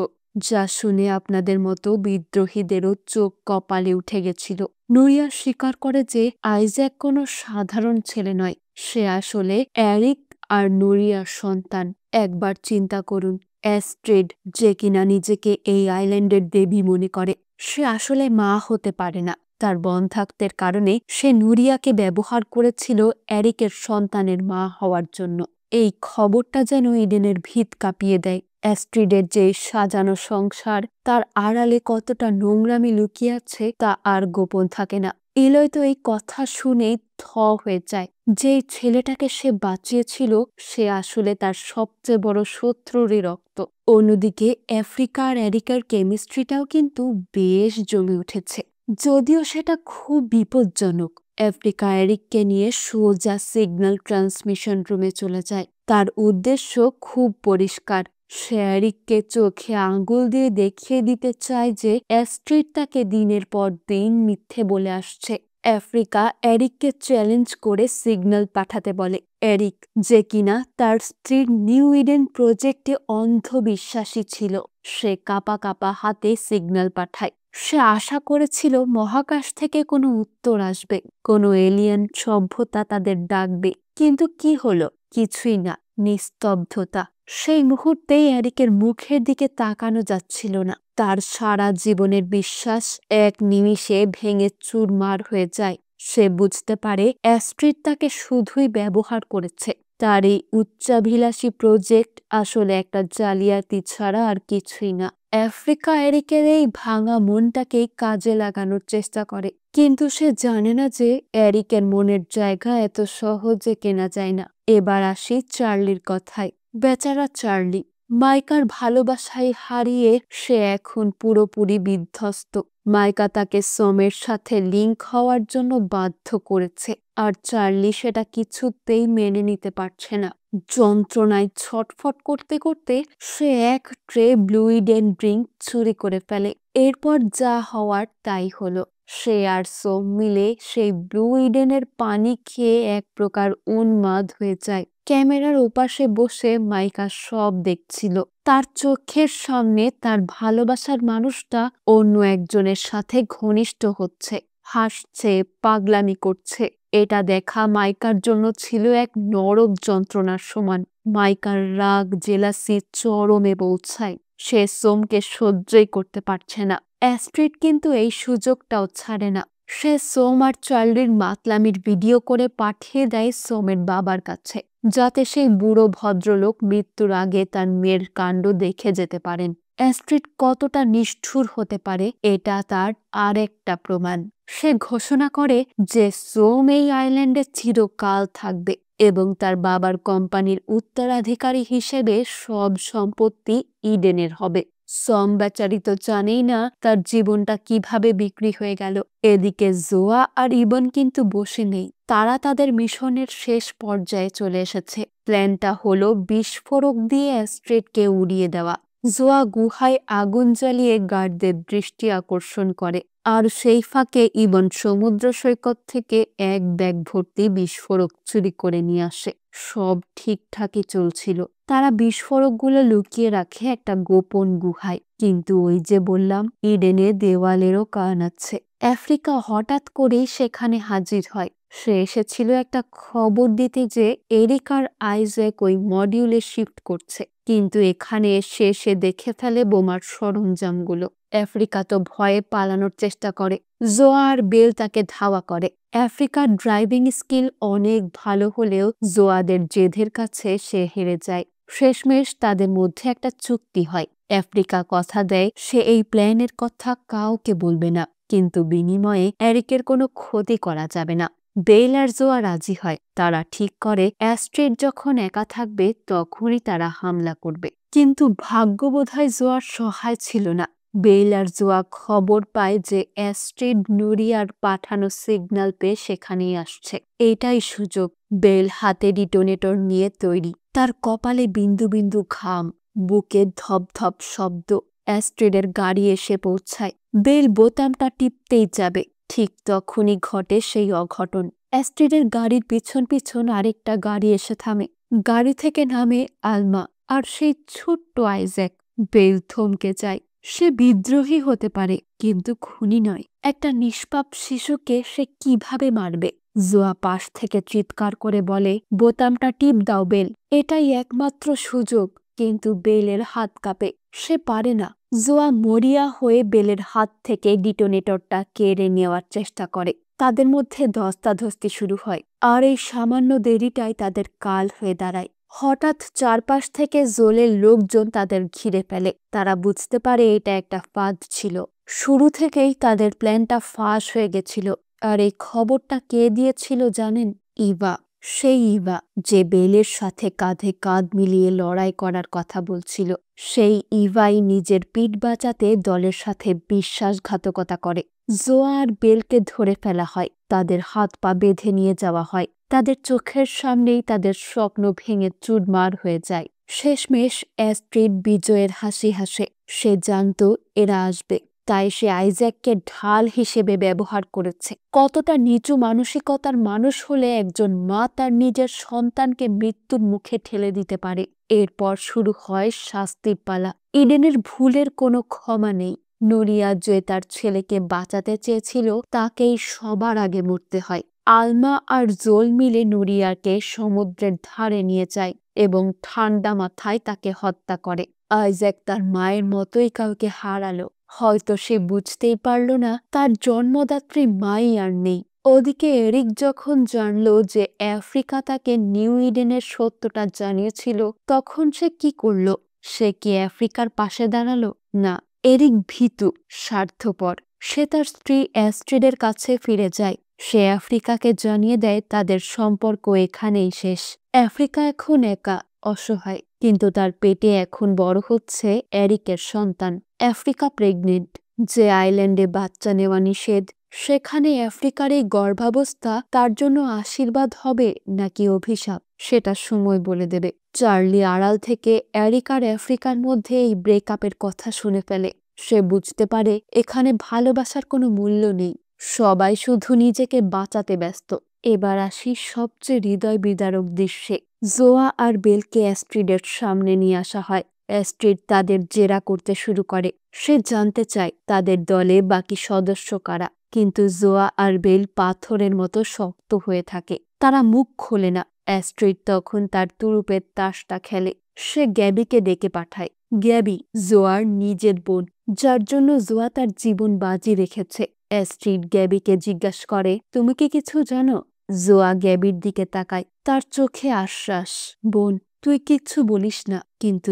যা শুনে আপনাদের মতো বিদ্রোহীদেরও চোখ কপালে উঠে গেছিল। নুরিয়া স্বীকার করে যে আইজ্যাক কোনো সাধারণ ছেলে নয়, সে আসলে এরিক আর নুরিয়ার সন্তান। একবার চিন্তা করুন, অ্যাস্ট্রিড, যে কিনা নিজেকে এই আইল্যান্ডের দেবী মনে করে, সে আসলে মা হতে পারে না। তার বন্ধ্যাত্বের কারণে সে নুরিয়াকে ব্যবহার করেছিল এরিকের সন্তানের মা হওয়ার জন্য। এই খবরটা যেন ইডেনের ভিত কাঁপিয়ে দেয়। অ্যাস্ট্রিডের যে সাজানো সংসার, তার আড়ালে কতটা নোংরামি লুকিয়ে আছে তা আর গোপন থাকে না। ইলয় তো এই কথা শুনেই থ হয়ে যায়। যে ছেলেটাকে সে বাঁচিয়েছিল সে আসলে তার সবচেয়ে বড় শত্রুরই রক্ত। অন্যদিকে আফ্রিকা আর এরিকার কেমিস্ট্রিটাও কিন্তু বেশ জমে উঠেছে, যদিও সেটা খুব বিপজ্জনক। আফ্রিকা এরিককে নিয়ে সোজা সিগন্যাল ট্রান্সমিশন রুমে চলে যায়। তার উদ্দেশ্য খুব পরিষ্কার। সে এরিককে চোখে আঙ্গুল দিয়ে দেখিয়ে দিতে চায় যে অ্যাস্ট্রিড তাকে দিনের পর দিন মিথ্যে বলে আসছে। আফ্রিকা এরিককে চ্যালেঞ্জ করে সিগন্যাল পাঠাতে বলে। এরিক, যে কিনা তার স্ত্রীর নিউ ইডেন প্রজেক্টে অন্ধবিশ্বাসী ছিল, সে কাঁপা কাঁপা হাতে সিগন্যাল পাঠায়। সে আশা করেছিল মহাকাশ থেকে কোনো উত্তর আসবে, কোনো এলিয়েন সভ্যতা তাদের ডাকবে। কিন্তু কি হলো? কিছুই না, নিস্তব্ধতা। সেই মুহূর্তেই এরিকের মুখের দিকে তাকানো যাচ্ছিল না। তার সারা জীবনের বিশ্বাস এক নিমিষে ভেঙে চুরমার হয়ে যায়। সে বুঝতে পারে অ্যাস্ট্রিড তাকে শুধুই ব্যবহার করেছে। তার এই উচ্চাভিলাষী প্রজেক্ট আসলে একটা জালিয়াতি ছাড়া আর কিছুই না। আফ্রিকা এরিকের এই ভাঙা মনটাকেই কাজে লাগানোর চেষ্টা করে, কিন্তু সে জানে না যে এরিকের মনের জায়গা এত সহজে কেনা যায় না। এবার আসি চার্লির কথায়। বেচারা চার্লি মাইকার ভালোবাসায় হারিয়ে সে এখন পুরোপুরি বিধ্বস্ত। মাইকা তাকে সমের সাথে লিঙ্ক হওয়ার জন্য বাধ্য করেছে, আর চার্লি সেটা কিছুতেই মেনে নিতে পারছে না। যন্ত্রণায় ছটফট করতে করতে সে এক ট্রে ব্লু ইডেন ড্রিঙ্ক চুরি করে ফেলে। এরপর যা হওয়ার তাই হলো। সে আর সোম মিলে সেই ব্লু ইডেনের পানি খেয়ে এক প্রকার উন্মাদ হয়ে যায়। ক্যামেরার ওপাশে বসে মাইকা সব দেখছিল। তার চোখের সামনে তার ভালোবাসার মানুষটা অন্য একজনের সাথে ঘনিষ্ঠ হচ্ছে, হাসছে, পাগলামি করছে। এটা দেখা মাইকার জন্য ছিল এক নরক যন্ত্রণার সমান। মাইকার রাগ, জেলাসি চরমে পৌঁছায়। সে সোমকে সহ্যই করতে পারছে না। অ্যাস্ট্রিড কিন্তু এই সুযোগটাও ছাড়ে না। সে সোম আর চার্লির মাতলামির ভিডিও করে পাঠিয়ে দেয় সোমের বাবার কাছে, যাতে সেই বুড়ো ভদ্রলোক মৃত্যুর আগে তার মেয়ের কাণ্ড দেখে যেতে পারেন। অ্যাস্ট্রিড কতটা নিষ্ঠুর হতে পারে এটা তার আরেকটা প্রমাণ। সে ঘোষণা করে যে সোম এই আইল্যান্ডে চিরকাল থাকবে এবং তার বাবার কোম্পানির উত্তরাধিকারী হিসেবে সব সম্পত্তি ইডেনের হবে। সম বেচারি তো জানেই না তার জীবনটা কিভাবে বিক্রি হয়ে গেল। এদিকে জোয়া আর ইবন কিন্তু বসে নেই। তারা তাদের মিশনের শেষ পর্যায়ে চলে এসেছে। প্ল্যানটা হলো বিস্ফোরক দিয়ে অ্যাস্ট্রিডকে উড়িয়ে দেওয়া। জোয়া গুহায় আগুন জ্বালিয়ে গার্ডদের দৃষ্টি আকর্ষণ করে, আর সেই ফাঁকে ইবন সমুদ্র সৈকত থেকে এক ব্যাগ ভর্তি বিস্ফোরক চুরি করে নিয়ে আসে। সব ঠিকঠাকই চলছিল। তারা বিস্ফোরকগুলো লুকিয়ে রাখে একটা গোপন গুহায়। কিন্তু ওই যে বললাম, ইডেনে দেওয়ালেরও কান আছে। আফ্রিকা হঠাৎ করেই সেখানে হাজির হয়। সে এসেছিল একটা খবর দিতে যে এরিক আর আইজ্যাক ওই মডিউলে শিফট করছে। কিন্তু এখানে এসে সে দেখে ফেলে বোমার সরঞ্জামগুলো। আফ্রিকা তো ভয়ে পালানোর চেষ্টা করে। জোয়া আর বেল তাকে ধাওয়া করে। আফ্রিকার ড্রাইভিং স্কিল অনেক ভালো হলেও জোয়াদের জেদের কাছে সে হেরে যায়। শেষমেশ তাদের মধ্যে একটা চুক্তি হয়। আফ্রিকা কথা দেয় সে এই প্ল্যানের কথা কাউকে বলবে না, কিন্তু বিনিময়ে এরিকের কোনো ক্ষতি করা যাবে না। বেল আর জোয়া রাজি হয়। তারা ঠিক করে অ্যাস্ট্রিড যখন একা থাকবে তখনই তারা হামলা করবে। কিন্তু ভাগ্য বোধহয় জোয়ার সহায় ছিল না। বেল আর জোয়া খবর পায় যে অ্যাস্ট্রিড নুরিয়ার পাঠানো সিগন্যাল পেয়ে সেখানেই আসছে। এটাই সুযোগ। বেল হাতে ডিটোনেটর নিয়ে তৈরি। তার কপালে বিন্দু বিন্দু ঘাম, বুকে ধপধপ শব্দ। অ্যাস্ট্রিডের গাড়ি এসে পৌঁছায়। বেল বোতামটা টিপতেই যাবে, ঠিক তখনই ঘটে সেই অঘটন। অ্যাস্ট্রিডের গাড়ির পিছন পিছন আরেকটা গাড়ি এসে থামে। গাড়ি থেকে নামে আলমা আর সেই ছোট্ট আইজ্যাক। বেল থমকে যায়। সে বিদ্রোহী হতে পারে, কিন্তু খুনি নয়। একটা নিষ্পাপ শিশুকে সে কিভাবে মারবে? জোয়া পাশ থেকে চিৎকার করে বলে, বোতামটা টিপ দাও বেল, এটাই একমাত্র সুযোগ। কিন্তু বেলের হাত কাঁপে। সে পারে না। জোয়া মরিয়া হয়ে বেলের হাত থেকে ডিটোনেটরটা কেড়ে নেওয়ার চেষ্টা করে। তাদের মধ্যে ধস্তাধস্তি শুরু হয়, আর এই সামান্য দেরিটাই তাদের কাল হয়ে দাঁড়ায়। হঠাৎ চারপাশ থেকে জোলের লোকজন তাদের ঘিরে ফেলে। তারা বুঝতে পারে এটা একটা ফাঁদ ছিল। শুরু থেকেই তাদের প্ল্যানটা ফাঁস হয়ে গেছিল। আর এই খবরটা কে দিয়েছিল জানেন? ইভা। সেই ইভা যে বেলের সাথে কাঁধে কাঁধ মিলিয়ে লড়াই করার কথা বলছিল। সেই ইভাই নিজের পিঠ বাঁচাতে দলের সাথে বিশ্বাসঘাতকতা করে। জোয়া আর বেলকে ধরে ফেলা হয়। তাদের হাত পা বেঁধে নিয়ে যাওয়া হয়। তাদের চোখের সামনেই তাদের স্বপ্ন ভেঙে চুরমার হয়ে যায়। শেষমেশ অ্যাস্ট্রিড বিজয়ের হাসি হাসে। সে জানত এরা আসবে, তাই সে আইজ্যাককে ঢাল হিসেবে ব্যবহার করেছে। কতটা নিচু মানসিকতার মানুষ হলে একজন মা তার নিজের সন্তানকে মৃত্যুর মুখে ঠেলে দিতে পারে? এরপর শুরু হয় শাস্তির পালা। ইডেনের ভুলের কোনো ক্ষমা নেই। নুরিয়া যে তার ছেলেকে বাঁচাতে চেয়েছিল তাকেই সবার আগে মরতে হয়। আলমা আর জোল মিলে নুরিয়াকে সমুদ্রের ধারে নিয়ে যায় এবং ঠান্ডা মাথায় তাকে হত্যা করে। আইজ্যাক তার মায়ের মতোই কাউকে হারালো। হয়তো সে বুঝতেই পারল না তার জন্মদাত্রী মাই আর নেই। ওদিকে এরিক যখন জানল যে আফ্রিকা তাকে নিউ ইডেনের সত্যটা জানিয়েছিল, তখন সে কি করল? সে কি আফ্রিকার পাশে দাঁড়ালো? না। এরিক ভীতু, স্বার্থপর। সে তার স্ত্রী অ্যাস্ট্রিডের কাছে ফিরে যায়। সে আফ্রিকাকে জানিয়ে দেয় তাদের সম্পর্ক এখানেই শেষ। আফ্রিকা এখন একা, অসহায়, কিন্তু তার পেটে এখন বড় হচ্ছে এরিকের সন্তান। Africa pregnant. যে আইল্যান্ডে বাচ্চা নেওয়া নিষেধ, সেখানে আফ্রিকার এই গর্ভাবস্থা তার জন্য আশীর্বাদ হবে নাকি অভিশাপ, সেটা সময় বলে দেবে। চার্লি আড়াল থেকে এরিক আর আফ্রিকার মধ্যে এই ব্রেকআপের কথা শুনে ফেলে। সে বুঝতে পারে এখানে ভালোবাসার কোনো মূল্য নেই, সবাই শুধু নিজেকে বাঁচাতে ব্যস্ত। এবার আসি সবচেয়ে হৃদয় বিদারক দৃশ্যে। জোয়া আর বেলকে অ্যাস্ট্রিডের সামনে নিয়ে আসা হয়। অ্যাস্ট্রিড তাদের জেরা করতে শুরু করে। সে জানতে চায় তাদের দলে বাকি সদস্য কারা, কিন্তু জোয়া আর বেল পাথরের মতো শক্ত হয়ে থাকে। তারা মুখ খোলে না। অ্যাস্ট্রিড তখন তার তুরুপের তাসটা খেলে। সে গ্যাবিকে ডেকে পাঠায়। গ্যাবি জোয়ার নিজের বোন, যার জন্য জোয়া তার জীবন বাজি রেখেছে। অ্যাস্ট্রিড গ্যাবিকে জিজ্ঞাসা করে, তুমি কি কিছু জানো? জোয়া গ্যাবির দিকে তাকায়, তার চোখে আশ্বাস। বোন, তুই কিচ্ছু বলিস না। কিন্তু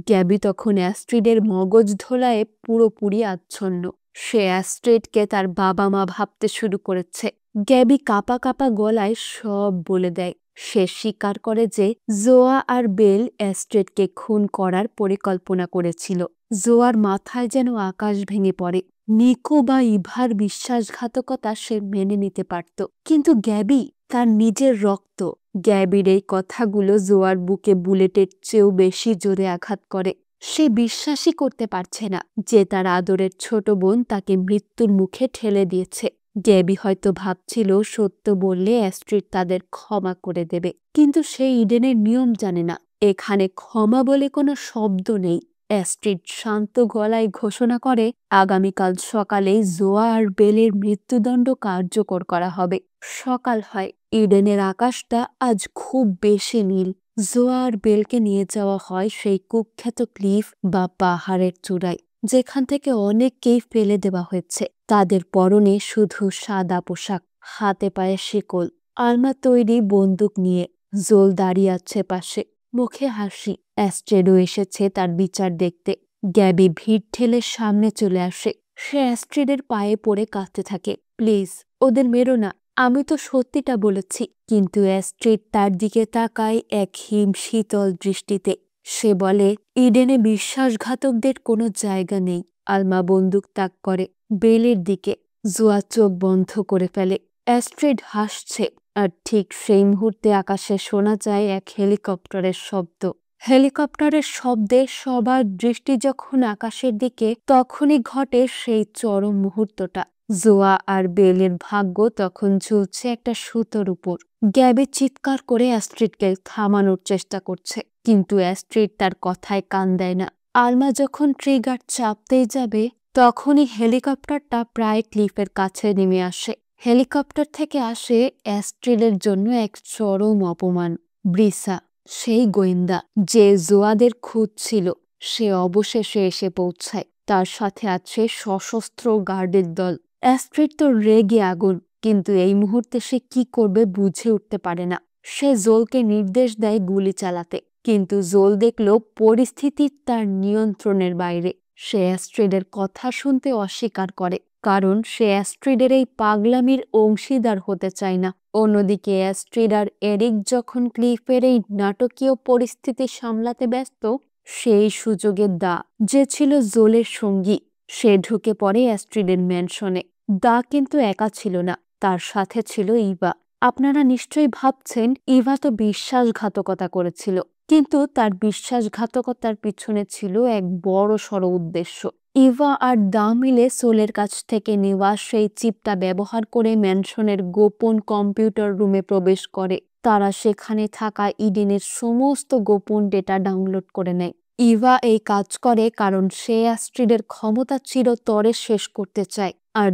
গ্যাবি তখন অ্যাস্ট্রিডের মগজ ধোলায় পুরোপুরি আচ্ছন্ন। সে অ্যাস্ট্রিডকে তার বাবা মা ভাবতে শুরু করেছে। গ্যাবি কাঁপা কাঁপা গলায় সব বলে দেয়। সে স্বীকার করে যে জোয়া আর বেল অ্যাস্ট্রিডকে খুন করার পরিকল্পনা করেছিল। জোয়ার মাথায় যেন আকাশ ভেঙে পড়ে। নিকো বা ইভার বিশ্বাসঘাতকতা সে মেনে নিতে পারত, কিন্তু গ্যাবি, তার নিজের রক্ত। গ্যাবির এই কথাগুলো জোয়ার বুকে বুলেটের চেয়েও বেশি জোরে আঘাত করে। সে বিশ্বাসই করতে পারছে না যে তার আদরের ছোট বোন তাকে মৃত্যুর মুখে ঠেলে দিয়েছে। গ্যাবি হয়তো ভাবছিল সত্য বললে অ্যাস্ট্রিড তাদের ক্ষমা করে দেবে, কিন্তু সে ইডেনের নিয়ম জানে না। এখানে ক্ষমা বলে কোনো শব্দ নেই। অ্যাস্ট্রিড শান্ত গলায় ঘোষণা করে, আগামীকাল সকালেই জোয়া আর বেলের মৃত্যুদণ্ড কার্যকর করা হবে। সকাল হয়। ইডেনের আকাশটা আজ খুব বেশি নীল। জোয়া আর বেলকে নিয়ে যাওয়া হয় সেই কুখ্যাত ক্লিফ বা পাহাড়ের চূড়ায়, যেখান থেকে অনেককেই ফেলে দেওয়া হয়েছে। তাদের পরনে শুধু সাদা পোশাক, হাতে পায়ে শিকল। আলমা তৈরি বন্দুক নিয়ে। জোল দাঁড়িয়ে আছে পাশে, মুখে হাসি। অ্যাস্ট্রিডও এসেছে তার বিচার দেখতে। গ্যাবি ভিড় ঠেলে সামনে চলে আসে। সে অ্যাস্ট্রিডের পায়ে পড়ে কাঁদতে থাকে। প্লিজ, ওদের মেরো না, আমি তো সত্যিটা বলেছি। কিন্তু অ্যাস্ট্রিড তার দিকে তাকায় এক হিম শীতল দৃষ্টিতে। সে বলে, ইডেনে বিশ্বাসঘাতকদের কোনো জায়গা নেই। আলমা বন্দুক তাক করে বেলের দিকে। জোয়া চোখ বন্ধ করে ফেলে। অ্যাস্ট্রিড হাসছে, আর ঠিক সেই মুহূর্তে আকাশে শোনা যায় এক হেলিকপ্টারের শব্দ। হেলিকপ্টারের শব্দে সবার দৃষ্টি যখন আকাশের দিকে, তখনই ঘটে সেই চরম মুহূর্তটা। জোয়া আর বেলের ভাগ্য তখন ঝুলছে একটা সুতোর উপর। গ্যাবি চিৎকার করে অ্যাস্ট্রিডকে থামানোর চেষ্টা করছে, কিন্তু অ্যাস্ট্রিড তার কথায় কান দেয় না। আলমা যখন ট্রিগার চাপতেই যাবে, তখনই হেলিকপ্টারটা প্রায় ক্লিফের কাছে নেমে আসে। হেলিকপ্টার থেকে আসে অ্যাস্ট্রিডের জন্য এক চরম অপমান। ব্রিসা, সেই গোয়েন্দা যে জোয়াদের খুঁজছিল, সে অবশেষে এসে পৌঁছায়। তার সাথে আছে সশস্ত্র গার্ডের দল। অ্যাস্ট্রিড তো রেগে আগুন, কিন্তু এই মুহূর্তে সে কি করবে বুঝে উঠতে পারে না। সে জোলকে নির্দেশ দেয় গুলি চালাতে, কিন্তু জোল দেখল পরিস্থিতি তার নিয়ন্ত্রণের বাইরে। সে অ্যাস্ট্রিডের কথা শুনতে অস্বীকার করে, কারণ সে অ্যাস্ট্রিডের এই পাগলামির অংশীদার হতে চায় না। অন্যদিকে অ্যাস্ট্রিড আর এরিক যখন ক্লিফের এই নাটকীয় পরিস্থিতি সামলাতে ব্যস্ত, সেই সুযোগে যে ছিল জোলের সঙ্গী, সে ঢুকে পড়ে অ্যাস্ট্রিডের ম্যানশনে। কিন্তু একা ছিল না, তার সাথে ছিল ইভা। আপনারা নিশ্চয়ই ভাবছেন ইভা তো বিশ্বাসঘাতকতা করেছিল, কিন্তু তার বিশ্বাসঘাতকতার পিছনে ছিল এক বড় সড় উদ্দেশ্য। ইভা আর মিলে সোলের কাছ থেকে নেওয়া সেই চিপটা ব্যবহার করে ম্যানশনের গোপন কম্পিউটার রুমে প্রবেশ করে। তারা সেখানে থাকা ইডেনের সমস্ত গোপন ডেটা ডাউনলোড করে নেয়। ইভা এই কাজ করে কারণ সে অ্যাস্ট্রিডের ক্ষমতা চিরতরে শেষ করতে চায়, আর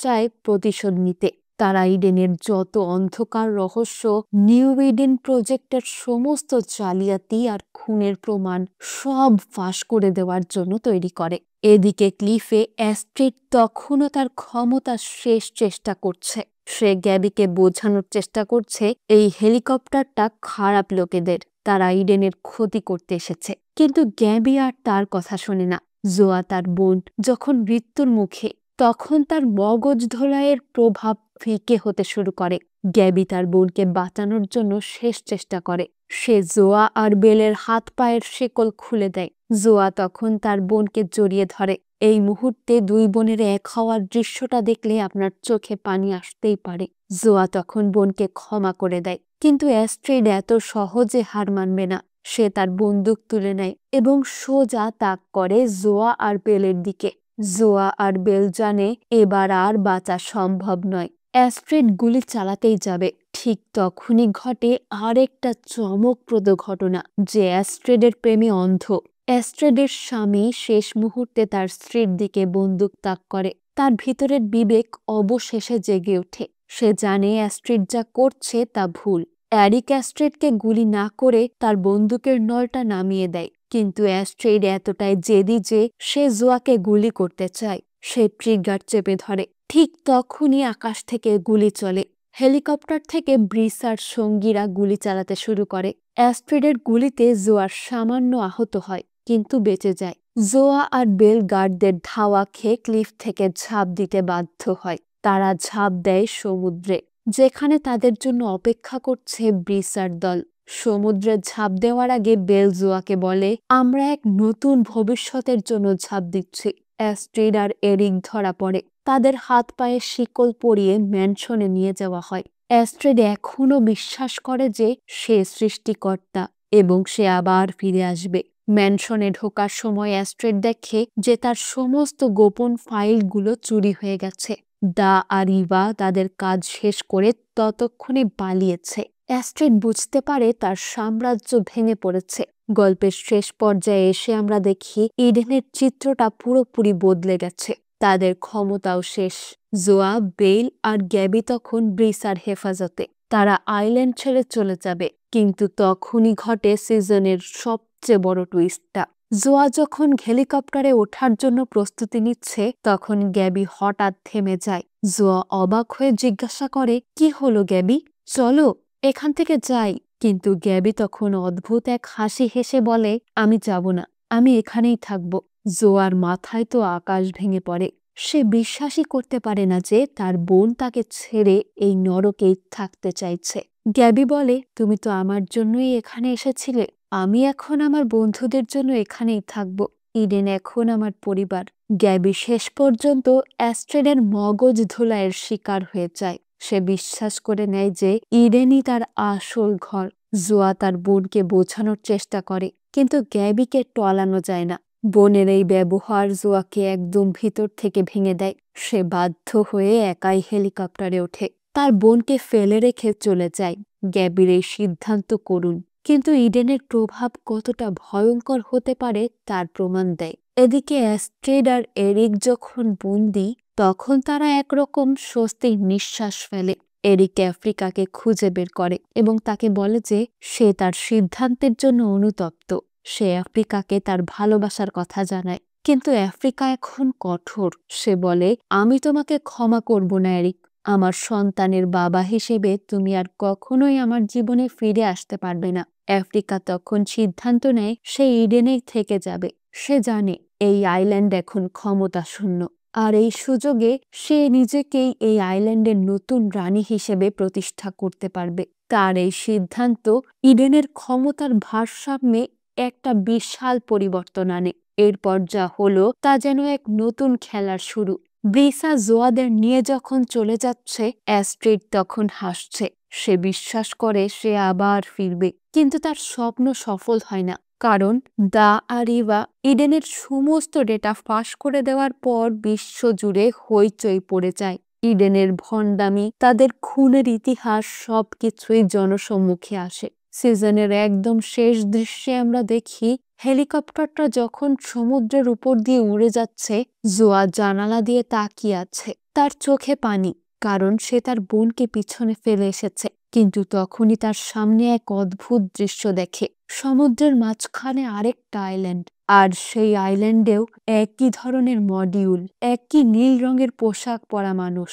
চায় প্রতিশোধ নিতে। তারা ইডেনের যত অন্ধকার রহস্য, নিউ ইডেন প্রজেক্টের সমস্ত জালিয়াতি আর খুনের প্রমাণ সব ফাঁস করে দেওয়ার জন্য তৈরি করে। এদিকে ক্লিফে অ্যাস্ট্রিড তখনও তার ক্ষমতা শেষ চেষ্টা করছে। সে গ্যাবিকে বোঝানোর চেষ্টা করছে এই হেলিকপ্টারটা খারাপ লোকেদের, তারা ইডেনের ক্ষতি করতে এসেছে। কিন্তু গ্যাবি আর তার কথা শোনে না। জোয়া তার বোন যখন মৃত্যুর মুখে, তখন তার মগজ ধোলাইয়ের প্রভাব ফিকে হতে শুরু করে। গ্যাবি তার বোনকে বাঁচানোর জন্য শেষ চেষ্টা করে। সে জোয়া আর বেলের হাত পায়ের শেকল খুলে দেয়। জোয়া তখন তার বোনকে জড়িয়ে ধরে। এই মুহূর্তে দুই বোনের এক হওয়ার দৃশ্যটা দেখলে আপনার চোখে পানি আসতেই পারে। জোয়া তখন বোনকে ক্ষমা করে দেয়, কিন্তু অ্যাস্ট্রিড এত সহজে হার মানবে না। সে তার বন্দুক তুলে নেয় এবং সোজা তাক করে জোয়া আর বেলের দিকে। জোয়া আর বেল জানে এবার আর বাঁচা সম্ভব নয়। অ্যাস্ট্রিড গুলি চালাতেই যাবে, ঠিক তখনই ঘটে আরেকটা চমকপ্রদ ঘটনা, যে অ্যাস্ট্রিডের প্রেমে অন্ধ। অ্যাস্ট্রিডের স্বামী শেষ মুহূর্তে তার স্ত্রীর দিকে বন্দুক তাক করে। তার ভিতরের বিবেক অবশেষে জেগে ওঠে। সে জানে অ্যাস্ট্রিড যা করছে তা ভুল। এরিক অ্যাস্ট্রিডকে গুলি না করে তার বন্দুকের নলটা নামিয়ে দেয়, কিন্তু অ্যাস্ট্রিড এতটাই জেদি যে সে জোয়াকে গুলি করতে চায়। সে ট্রিগার চেপে ধরে। ঠিক তখনই আকাশ থেকে গুলি চলে। হেলিকপ্টার থেকে ব্রিস আর সঙ্গীরা গুলি চালাতে শুরু করে। অ্যাস্ট্রিডের গুলিতে জোয়ার সামান্য আহত হয়, কিন্তু বেঁচে যায়। জোয়া আর বেল গার্ডদের ধাওয়া খেয়ে ক্লিফ থেকে ঝাঁপ দিতে বাধ্য হয়। তারা ঝাঁপ দেয় সমুদ্রে, যেখানে তাদের জন্য অপেক্ষা করছে ব্রিসার দল। সমুদ্রে ঝাঁপ দেওয়ার আগে বেল জোয়াকে বলে, আমরা এক নতুন ভবিষ্যতের জন্য ঝাঁপ দিচ্ছি। অ্যাস্ট্রিড আর এরিক ধরা পড়ে। তাদের হাত পায়ে শিকল পরিয়ে ম্যানশনে নিয়ে যাওয়া হয়। অ্যাস্ট্রিড এখনো বিশ্বাস করে যে সে সৃষ্টিকর্তা এবং সে আবার ফিরে আসবে। ম্যানশনে ঢোকার সময় অ্যাস্ট্রিড দেখে যে তার সমস্ত গোপন ফাইলগুলো চুরি হয়ে গেছে। দা আর ইভা তাদের কাজ শেষ করে ততক্ষণে পালিয়েছে। অ্যাস্ট্রিড বুঝতে পারে তার সাম্রাজ্য ভেঙে পড়েছে। গল্পের শেষ পর্যায়ে এসে আমরা দেখি ইডেনের চিত্রটা পুরোপুরি বদলে গেছে। তাদের ক্ষমতাও শেষ। জোয়া, বেল আর গ্যাবি তখন ব্রিসার হেফাজতে। তারা আইল্যান্ড ছেড়ে চলে যাবে, কিন্তু তখনই ঘটে সিজনের সবচেয়ে বড় টুইস্টটা। জোয়া যখন হেলিকপ্টারে ওঠার জন্য প্রস্তুতি নিচ্ছে, তখন গ্যাবি হঠাৎ থেমে যায়। জোয়া অবাক হয়ে জিজ্ঞাসা করে, কি হলো গ্যাবি? চলো এখান থেকে যাই। কিন্তু গ্যাবি তখন অদ্ভুত এক হাসি হেসে বলে, আমি যাব না, আমি এখানেই থাকব। জোয়ার মাথায় তো আকাশ ভেঙে পড়ে। সে বিশ্বাসই করতে পারে না যে তার বোন তাকে ছেড়ে এই নরকেই থাকতে চাইছে। গ্যাবি বলে, তুমি তো আমার জন্যই এখানে এসেছিলে। আমি এখন আমার বন্ধুদের জন্য এখানেই থাকব। ইডেন এখন আমার পরিবার। গ্যাবি শেষ পর্যন্ত অ্যাস্ট্রিডের মগজ ধোলাইয়ের শিকার হয়ে যায়। সে বিশ্বাস করে নেয় যে ইডেনই তার আসল ঘর। জোয়া তার বোনকে বোঝানোর চেষ্টা করে, কিন্তু গ্যাবিকে টলানো যায় না। বোনের এই ব্যবহার জোয়াকে একদম ভিতর থেকে ভেঙে দেয়। সে বাধ্য হয়ে একাই হেলিকপ্টারে ওঠে। তার বোনকে ফেলে রেখে চলে যায়। গ্যাবির এই সিদ্ধান্ত করুন, কিন্তু ইডেনের প্রভাব কতটা ভয়ঙ্কর হতে পারে তার প্রমাণ দেয়। এদিকে অ্যাস্ট্রিড আর এরিক যখন বন্দী, তখন তারা একরকম স্বস্তির নিঃশ্বাস ফেলে। এরিক আফ্রিকাকে খুঁজে বের করে এবং তাকে বলে যে সে তার সিদ্ধান্তের জন্য অনুতপ্ত। সে আফ্রিকাকে তার ভালোবাসার কথা জানায়, কিন্তু আফ্রিকা এখন কঠোর। সে বলে, আমি তোমাকে ক্ষমা করব না এরিক। আমার সন্তানের বাবা হিসেবে তুমি আর কখনোই আমার জীবনে ফিরে আসতে পারবে না। আফ্রিকা তখন সিদ্ধান্ত নেয় সে ইডেনেই থেকে যাবে। সে জানে এই আইল্যান্ড এখন ক্ষমতা শূন্য, আর এই সুযোগে সে নিজেকেই এই আইল্যান্ডের নতুন রানী হিসেবে প্রতিষ্ঠা করতে পারবে। তার এই সিদ্ধান্ত ইডেনের ক্ষমতার ভারসাম্যে একটা বিশাল পরিবর্তন আনে। এরপর যা হলো তা যেন এক নতুন খেলার শুরু। ব্রিসা জোয়াদের নিয়ে যখন চলে যাচ্ছে, অ্যাস্ট্রিড তখন হাসছে। সে বিশ্বাস করে সে আবার ফিরবে, কিন্তু তার স্বপ্ন সফল হয় না। কারণ দা আর ইভা ইডেনের সমস্ত ডেটা ফাঁস করে দেওয়ার পর বিশ্বজুড়ে হইচই পড়ে যায়। ইডেনের ভণ্ডামি, তাদের খুনের ইতিহাস সবকিছুই জনসম্মুখে আসে। সিজনের একদম শেষ দৃশ্যে আমরা দেখি হেলিকপ্টারটা যখন সমুদ্রের উপর দিয়ে উড়ে যাচ্ছে, জোয়া জানালা দিয়ে তাকিয়ে আছে। তার চোখে পানি, কারণ সে তার বোনকে পিছনে ফেলে এসেছে। কিন্তু তখনই তার সামনে এক অদ্ভুত দৃশ্য দেখে। সমুদ্রের মাঝখানে আরেকটা আইল্যান্ড, আর সেই আইল্যান্ডেও একই ধরনের মডিউল, একই নীল রঙের পোশাক পরা মানুষ।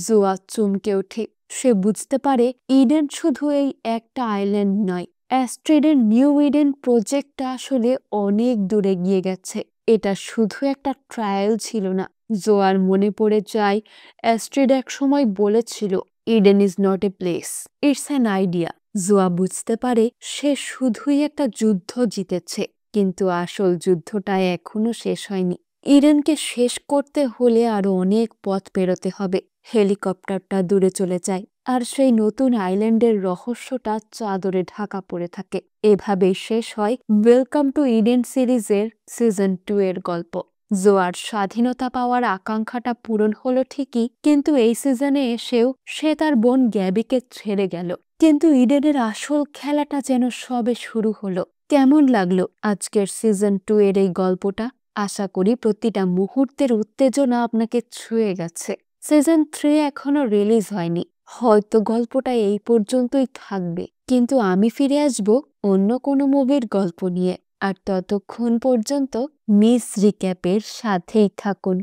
জোয়া চমকে ওঠে। সে বুঝতে পারে ইডেন শুধু এই একটা আইল্যান্ড নয়, অ্যাস্ট্রিডের নিউ ইডেন প্রজেক্টটা আসলে অনেক দূরে গিয়ে গেছে। এটা শুধু একটা ট্রায়াল ছিল না। জোয়ার মনে পড়ে যায় অ্যাস্ট্রিড এক সময় বলেছিল, Eden is not a place, it's an idea. Zoya বুঝতে পারে সে শুধুই একটা যুদ্ধ জিতেছে, কিন্তু আসল যুদ্ধটা এখনো শেষ হয়নি। ইডেনকে শেষ করতে হলে আরো অনেক পথ পেরোতে হবে। হেলিকপ্টারটা দূরে চলে যায়, আর সেই নতুন আইল্যান্ডের রহস্যটা চাদরে ঢাকা পড়ে থাকে। এভাবেই শেষ হয় ওয়েলকাম টু ইডেন সিরিজের সিজন 2 এর গল্প। জোয়ার স্বাধীনতা পাওয়ার আকাঙ্ক্ষাটা পূরণ হলো ঠিকই, কিন্তু এই সিজনে এসেও সে তার বোন গ্যাবিকে ছেড়ে গেল। কিন্তু ইডেনের আসল খেলাটা যেন সবে শুরু হলো। কেমন লাগলো আজকের সিজন 2 এর এই গল্পটা? আশা করি প্রতিটা মুহূর্তের উত্তেজনা আপনাকে ছুঁয়ে গেছে। সিজন 3 এখনো রিলিজ হয়নি, হয়তো গল্পটা এই পর্যন্তই থাকবে, কিন্তু আমি ফিরে আসব অন্য কোনো মুভির গল্প নিয়ে। আর ততক্ষণ পর্যন্ত মিস রিক্যাপের সাথেই থাকুন।